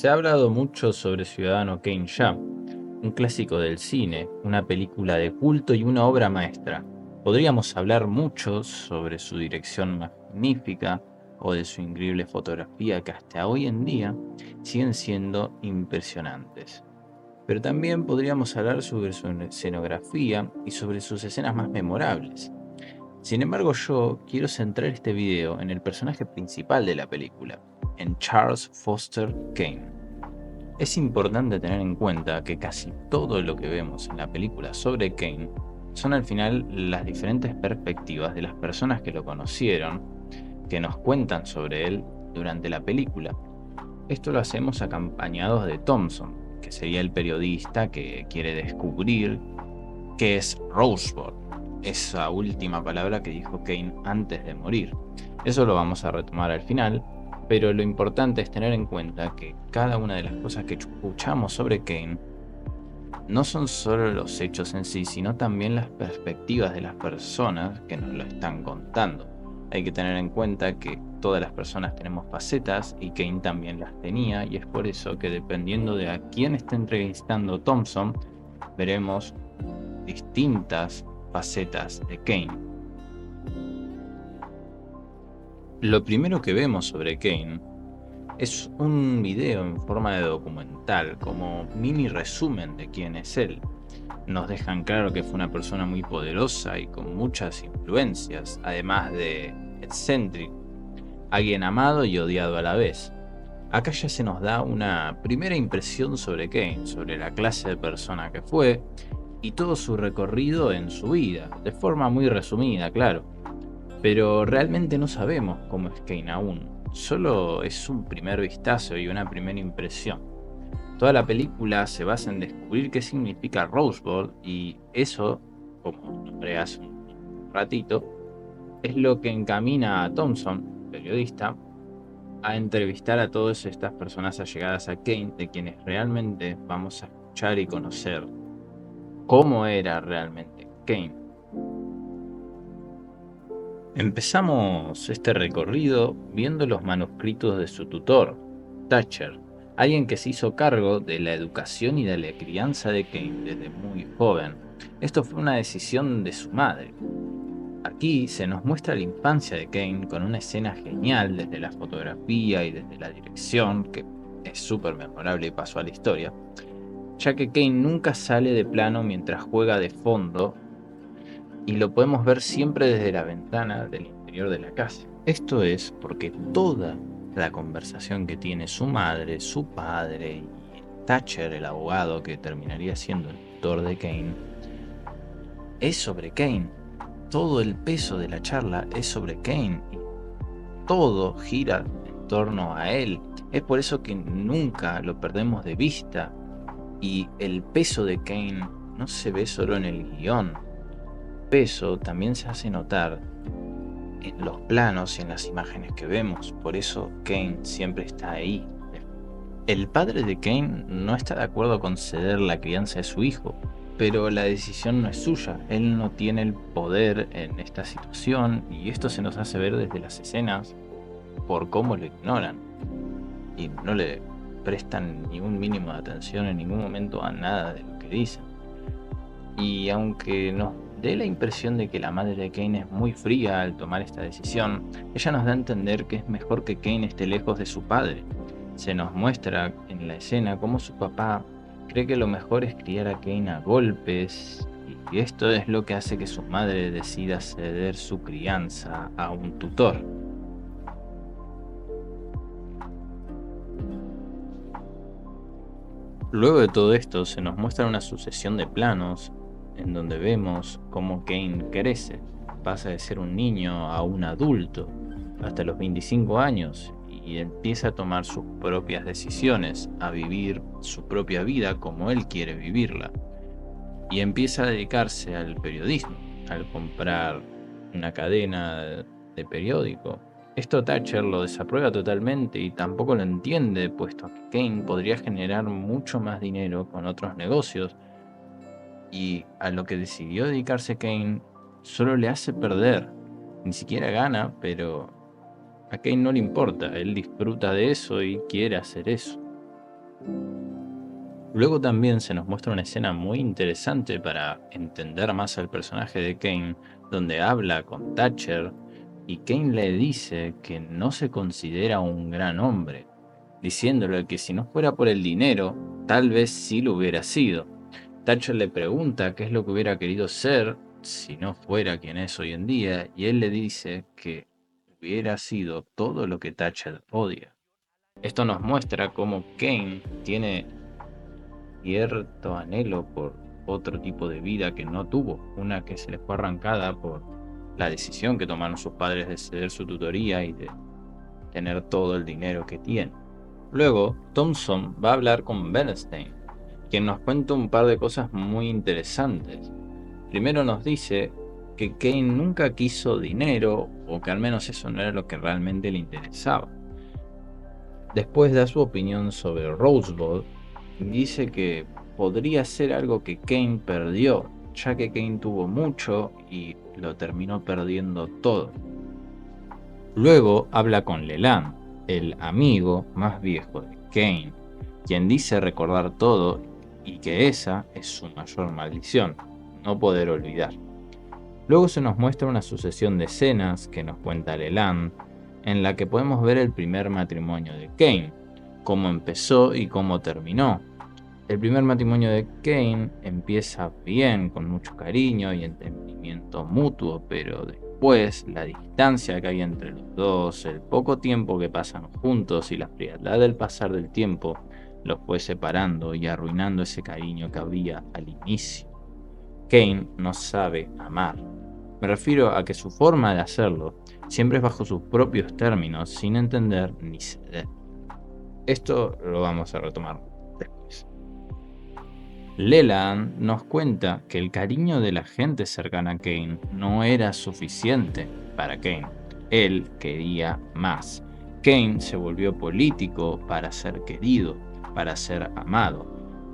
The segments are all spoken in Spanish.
Se ha hablado mucho sobre Ciudadano Kane ya, un clásico del cine, una película de culto y una obra maestra. Podríamos hablar mucho sobre su dirección magnífica o de su increíble fotografía que hasta hoy en día siguen siendo impresionantes. Pero también podríamos hablar sobre su escenografía y sobre sus escenas más memorables. Sin embargo, yo quiero centrar este video en el personaje principal de la película, en Charles Foster Kane. Es importante tener en cuenta que casi todo lo que vemos en la película sobre Kane son al final las diferentes perspectivas de las personas que lo conocieron, que nos cuentan sobre él durante la película. Esto lo hacemos acompañados de Thompson, que sería el periodista que quiere descubrir qué es Rosebud, esa última palabra que dijo Kane antes de morir. Eso lo vamos a retomar al final, pero lo importante es tener en cuenta que cada una de las cosas que escuchamos sobre Kane no son solo los hechos en sí, sino también las perspectivas de las personas que nos lo están contando. Hay que tener en cuenta que todas las personas tenemos facetas y Kane también las tenía, y es por eso que dependiendo de a quién esté entrevistando Thompson, veremos distintas facetas de Kane. Lo primero que vemos sobre Kane es un video en forma de documental, como mini resumen de quién es él. Nos dejan claro que fue una persona muy poderosa y con muchas influencias, además de excéntrico, alguien amado y odiado a la vez. Acá ya se nos da una primera impresión sobre Kane, sobre la clase de persona que fue y todo su recorrido en su vida, de forma muy resumida, claro. Pero realmente no sabemos cómo es Kane aún, solo es un primer vistazo y una primera impresión. Toda la película se basa en descubrir qué significa Rosebud y eso, como nombré hace un ratito, es lo que encamina a Thompson, periodista, a entrevistar a todas estas personas allegadas a Kane, de quienes realmente vamos a escuchar y conocer cómo era realmente Kane. Empezamos este recorrido viendo los manuscritos de su tutor, Thatcher, alguien que se hizo cargo de la educación y de la crianza de Kane desde muy joven. Esto fue una decisión de su madre. Aquí se nos muestra la infancia de Kane con una escena genial desde la fotografía y desde la dirección, que es súper memorable y pasó a la historia, ya que Kane nunca sale de plano mientras juega de fondo y lo podemos ver siempre desde la ventana del interior de la casa. Esto es porque toda la conversación que tiene su madre, su padre y Thatcher, el abogado que terminaría siendo el tutor de Kane, es sobre Kane. Todo el peso de la charla es sobre Kane y todo gira en torno a él. Es por eso que nunca lo perdemos de vista y el peso de Kane no se ve solo en el guión. El peso también se hace notar en los planos y en las imágenes que vemos, por eso Kane siempre está ahí. El padre de Kane no está de acuerdo con ceder la crianza de su hijo, pero la decisión no es suya, él no tiene el poder en esta situación y esto se nos hace ver desde las escenas por cómo lo ignoran y no le prestan ni un mínimo de atención en ningún momento a nada de lo que dicen. Y aunque nos dé la impresión de que la madre de Kane es muy fría al tomar esta decisión, ella nos da a entender que es mejor que Kane esté lejos de su padre. Se nos muestra en la escena cómo su papá cree que lo mejor es criar a Kane a golpes, y esto es lo que hace que su madre decida ceder su crianza a un tutor. Luego de todo esto se nos muestra una sucesión de planos en donde vemos cómo Kane crece, pasa de ser un niño a un adulto hasta los 25 años y empieza a tomar sus propias decisiones, a vivir su propia vida como él quiere vivirla y empieza a dedicarse al periodismo, al comprar una cadena de periódico. Esto Thatcher lo desaprueba totalmente y tampoco lo entiende, puesto que Kane podría generar mucho más dinero con otros negocios, y a lo que decidió dedicarse Kane solo le hace perder. Ni siquiera gana, pero a Kane no le importa, él disfruta de eso y quiere hacer eso. Luego también se nos muestra una escena muy interesante para entender más al personaje de Kane, donde habla con Thatcher y Kane le dice que no se considera un gran hombre, diciéndole que si no fuera por el dinero, tal vez sí lo hubiera sido. Thatcher le pregunta qué es lo que hubiera querido ser si no fuera quien es hoy en día, y él le dice que hubiera sido todo lo que Thatcher odia. Esto nos muestra cómo Kane tiene cierto anhelo por otro tipo de vida que no tuvo, una que se le fue arrancada por la decisión que tomaron sus padres de ceder su tutoría y de tener todo el dinero que tiene. Luego, Thompson va a hablar con Bernstein, quien nos cuenta un par de cosas muy interesantes. Primero nos dice que Kane nunca quiso dinero, o que al menos eso no era lo que realmente le interesaba. Después da su opinión sobre Rosebud y dice que podría ser algo que Kane perdió, ya que Kane tuvo mucho y lo terminó perdiendo todo. Luego habla con Leland, el amigo más viejo de Kane, quien dice recordar todo y que esa es su mayor maldición, no poder olvidar. Luego se nos muestra una sucesión de escenas que nos cuenta Leland, en la que podemos ver el primer matrimonio de Kane, cómo empezó y cómo terminó. El primer matrimonio de Kane empieza bien, con mucho cariño y entendimiento mutuo, pero después la distancia que hay entre los dos, el poco tiempo que pasan juntos y la frialdad del pasar del tiempo los fue separando y arruinando ese cariño que había al inicio. Kane no sabe amar. Me refiero a que su forma de hacerlo siempre es bajo sus propios términos, sin entender ni ceder. Esto lo vamos a retomar después. Leland nos cuenta que el cariño de la gente cercana a Kane no era suficiente para Kane. Él quería más. Kane se volvió político para ser querido, para ser amado.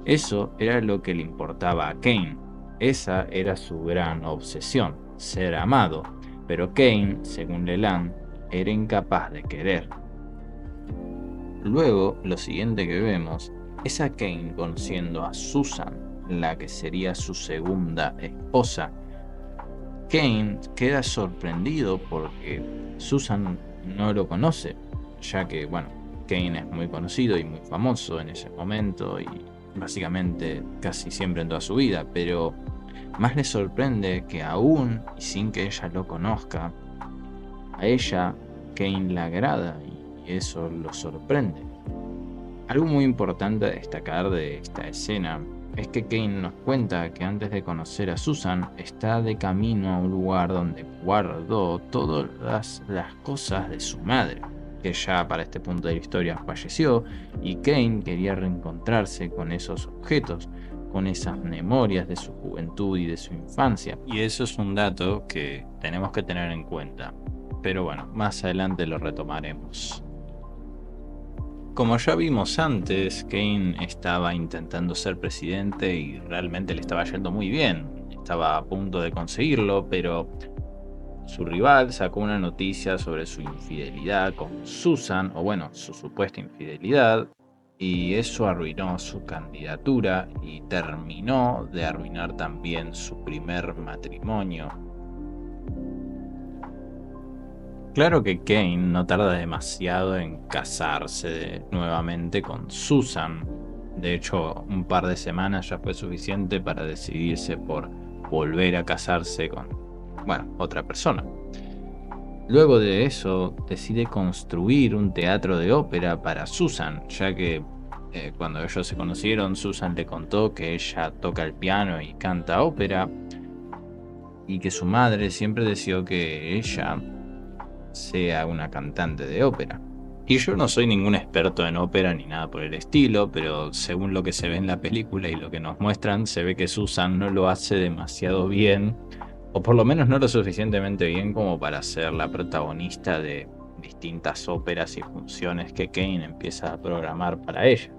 Eso era lo que le importaba a Kane. Esa era su gran obsesión, ser amado. Pero Kane, según Leland, era incapaz de querer. Luego, lo siguiente que vemos es a Kane conociendo a Susan, la que sería su segunda esposa. Kane queda sorprendido porque Susan no lo conoce, ya que, bueno, Kane es muy conocido y muy famoso en ese momento y básicamente casi siempre en toda su vida, pero más le sorprende que aún y sin que ella lo conozca, a ella Kane la agrada y eso lo sorprende. Algo muy importante a destacar de esta escena es que Kane nos cuenta que antes de conocer a Susan está de camino a un lugar donde guardó todas las cosas de su madre, que ya para este punto de la historia falleció, y Kane quería reencontrarse con esos objetos, con esas memorias de su juventud y de su infancia. Y eso es un dato que tenemos que tener en cuenta. Pero bueno, más adelante lo retomaremos. Como ya vimos antes, Kane estaba intentando ser presidente y realmente le estaba yendo muy bien. Estaba a punto de conseguirlo, pero su rival sacó una noticia sobre su infidelidad con Susan, o bueno, su supuesta infidelidad, y eso arruinó su candidatura y terminó de arruinar también su primer matrimonio. Claro que Kane no tarda demasiado en casarse nuevamente con Susan. De hecho, un par de semanas ya fue suficiente para decidirse por volver a casarse con, bueno, otra persona. Luego de eso, decide construir un teatro de ópera para Susan, ya que cuando ellos se conocieron, Susan le contó que ella toca el piano y canta ópera, y que su madre siempre deseó que ella sea una cantante de ópera. Y yo no soy ningún experto en ópera ni nada por el estilo, pero según lo que se ve en la película y lo que nos muestran, se ve que Susan no lo hace demasiado bien, o por lo menos no lo suficientemente bien como para ser la protagonista de distintas óperas y funciones que Kane empieza a programar para ella.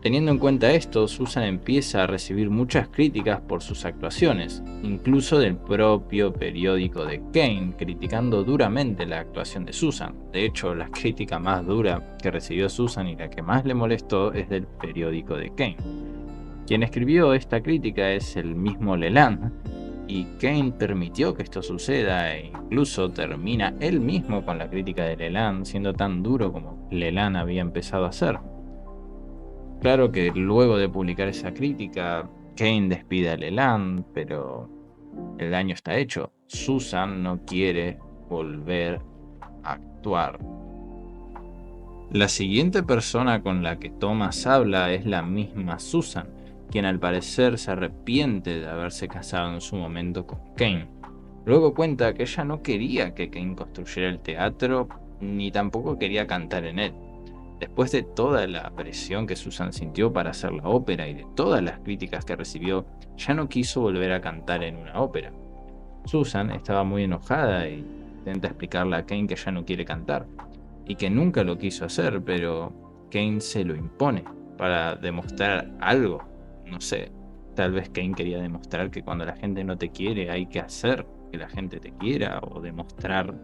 Teniendo en cuenta esto, Susan empieza a recibir muchas críticas por sus actuaciones, incluso del propio periódico de Kane, criticando duramente la actuación de Susan. De hecho, la crítica más dura que recibió Susan y la que más le molestó es del periódico de Kane. Quien escribió esta crítica es el mismo Leland, y Kane permitió que esto suceda e incluso termina él mismo con la crítica de Leland, siendo tan duro como Leland había empezado a ser. Claro que luego de publicar esa crítica, Kane despide a Leland, pero el daño está hecho. Susan no quiere volver a actuar. La siguiente persona con la que Thomas habla es la misma Susan, quien al parecer se arrepiente de haberse casado en su momento con Kane. Luego cuenta que ella no quería que Kane construyera el teatro, ni tampoco quería cantar en él. Después de toda la presión que Susan sintió para hacer la ópera y de todas las críticas que recibió, ya no quiso volver a cantar en una ópera. Susan estaba muy enojada y intenta explicarle a Kane que ya no quiere cantar y que nunca lo quiso hacer, pero Kane se lo impone para demostrar algo. No sé, tal vez Kane quería demostrar que cuando la gente no te quiere hay que hacer que la gente te quiera, o demostrar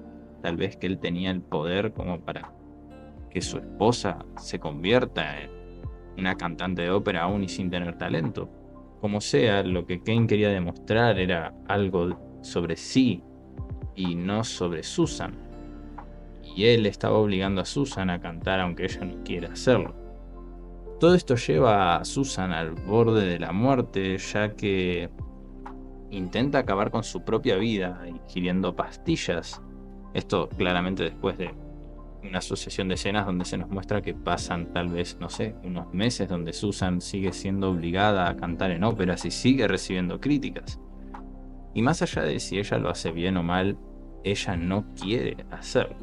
tal vez que él tenía el poder como para que su esposa se convierta en una cantante de ópera aún y sin tener talento. Como sea, lo que Kane quería demostrar era algo sobre sí y no sobre Susan. Y él estaba obligando a Susan a cantar aunque ella no quiera hacerlo. Todo esto lleva a Susan al borde de la muerte, ya que intenta acabar con su propia vida ingiriendo pastillas. Esto claramente después de una sucesión de escenas donde se nos muestra que pasan tal vez, no sé, unos meses donde Susan sigue siendo obligada a cantar en óperas y sigue recibiendo críticas. Y más allá de si ella lo hace bien o mal, ella no quiere hacerlo.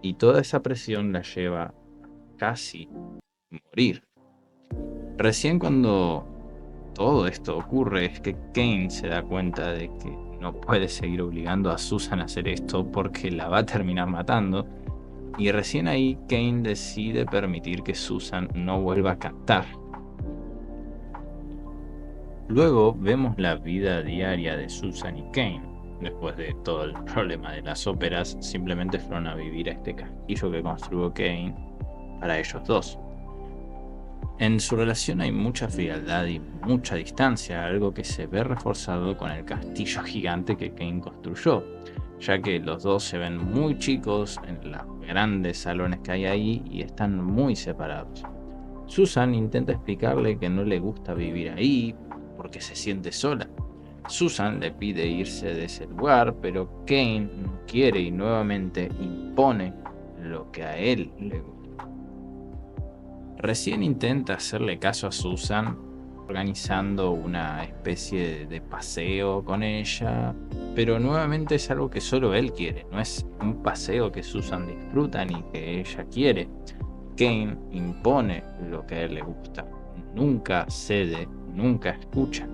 Y toda esa presión la lleva a casi morir. Recién cuando todo esto ocurre es que Kane se da cuenta de que no puede seguir obligando a Susan a hacer esto porque la va a terminar matando. Y recién ahí Kane decide permitir que Susan no vuelva a cantar. Luego vemos la vida diaria de Susan y Kane. Después de todo el problema de las óperas, simplemente fueron a vivir a este castillo que construyó Kane para ellos dos. En su relación hay mucha frialdad y mucha distancia, algo que se ve reforzado con el castillo gigante que Kane construyó, ya que los dos se ven muy chicos en los grandes salones que hay ahí y están muy separados. Susan intenta explicarle que no le gusta vivir ahí porque se siente sola. Susan le pide irse de ese lugar, pero Kane no quiere y nuevamente impone lo que a él le gusta. Recién intenta hacerle caso a Susan organizando una especie de paseo con ella, pero nuevamente es algo que solo él quiere, no es un paseo que Susan disfruta ni que ella quiere. Kane impone lo que a él le gusta, nunca cede, nunca escucha.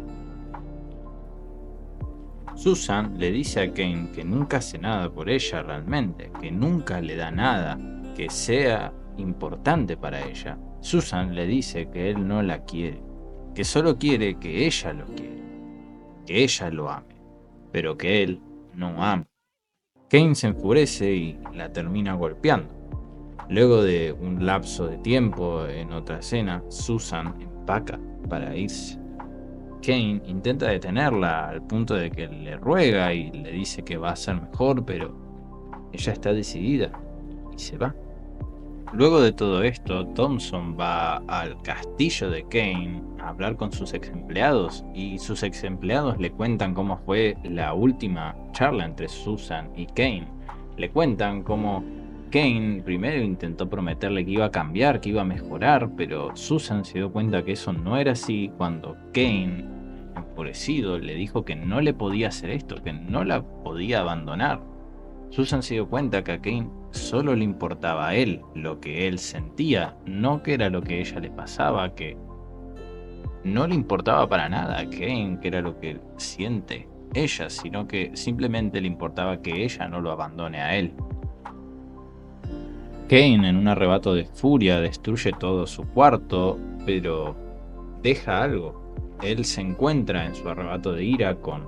Susan le dice a Kane que nunca hace nada por ella realmente, que nunca le da nada que sea importante para ella. Susan le dice que él no la quiere, que solo quiere que ella lo quiere, que ella lo ame, pero que él no ama. Kane se enfurece y la termina golpeando. Luego de un lapso de tiempo en otra escena, Susan empaca para irse. Kane intenta detenerla al punto de que le ruega y le dice que va a ser mejor, pero ella está decidida y se va. Luego de todo esto, Thompson va al castillo de Kane a hablar con sus ex empleados y sus ex empleados le cuentan cómo fue la última charla entre Susan y Kane. Le cuentan cómo Kane primero intentó prometerle que iba a cambiar, que iba a mejorar, pero Susan se dio cuenta que eso no era así cuando Kane, enfurecido, le dijo que no le podía hacer esto, que no la podía abandonar. Susan se dio cuenta que a Kane solo le importaba a él lo que él sentía, no que era lo que a ella le pasaba, que no le importaba para nada a Kane, que era lo que siente ella, sino que simplemente le importaba que ella no lo abandone a él. Kane, en un arrebato de furia, destruye todo su cuarto, pero deja algo. Él se encuentra en su arrebato de ira con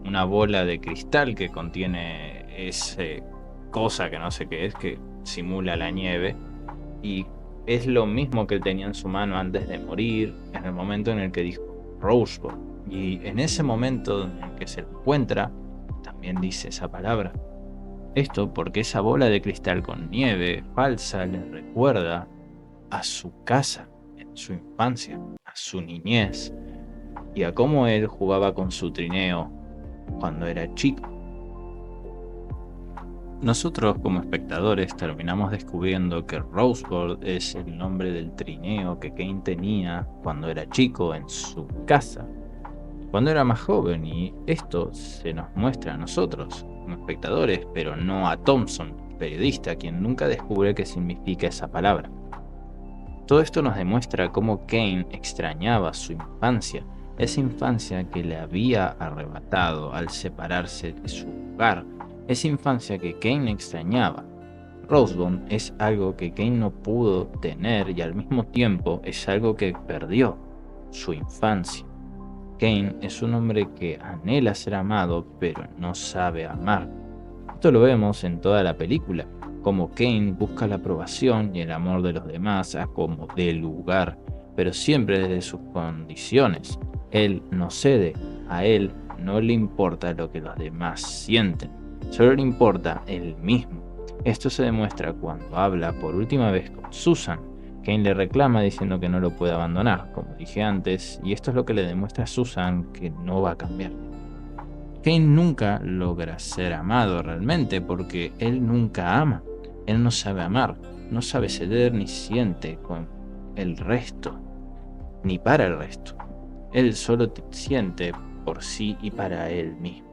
una bola de cristal que contiene ese cosa que no sé qué es, que simula la nieve, y es lo mismo que él tenía en su mano antes de morir, en el momento en el que dijo Rosebud. Y en ese momento en el que se lo encuentra, también dice esa palabra. Esto porque esa bola de cristal con nieve falsa le recuerda a su casa en su infancia, a su niñez y a cómo él jugaba con su trineo cuando era chico. Nosotros como espectadores terminamos descubriendo que Rosebud es el nombre del trineo que Kane tenía cuando era chico en su casa, cuando era más joven, y esto se nos muestra a nosotros como espectadores, pero no a Thompson, periodista, quien nunca descubre qué significa esa palabra. Todo esto nos demuestra cómo Kane extrañaba su infancia, esa infancia que le había arrebatado al separarse de su hogar, esa infancia que Kane extrañaba. Rosebud es algo que Kane no pudo tener y al mismo tiempo es algo que perdió, su infancia. Kane es un hombre que anhela ser amado pero no sabe amar. Esto lo vemos en toda la película, como Kane busca la aprobación y el amor de los demás a como dé lugar, pero siempre desde sus condiciones. Él no cede, a él no le importa lo que los demás sienten, solo le importa él mismo. Esto se demuestra cuando habla por última vez con Susan. Kane le reclama diciendo que no lo puede abandonar, como dije antes, y esto es lo que le demuestra a Susan que no va a cambiar. Kane nunca logra ser amado realmente porque él nunca ama. Él no sabe amar, no sabe ceder ni siente con el resto, ni para el resto. Él solo siente por sí y para él mismo.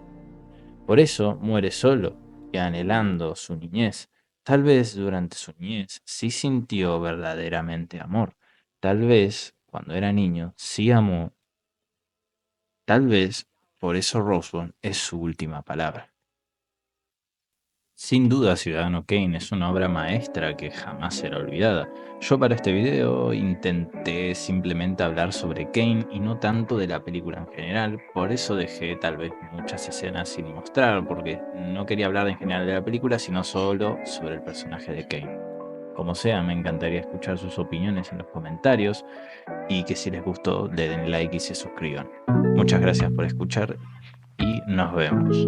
Por eso muere solo y anhelando su niñez. Tal vez durante su niñez sí sintió verdaderamente amor. Tal vez cuando era niño sí amó. Tal vez por eso Rosebud es su última palabra. Sin duda, Ciudadano Kane es una obra maestra que jamás será olvidada. Yo para este video intenté simplemente hablar sobre Kane y no tanto de la película en general, por eso dejé tal vez muchas escenas sin mostrar, porque no quería hablar en general de la película, sino solo sobre el personaje de Kane. Como sea, me encantaría escuchar sus opiniones en los comentarios y que si les gustó le den like y se suscriban. Muchas gracias por escuchar y nos vemos.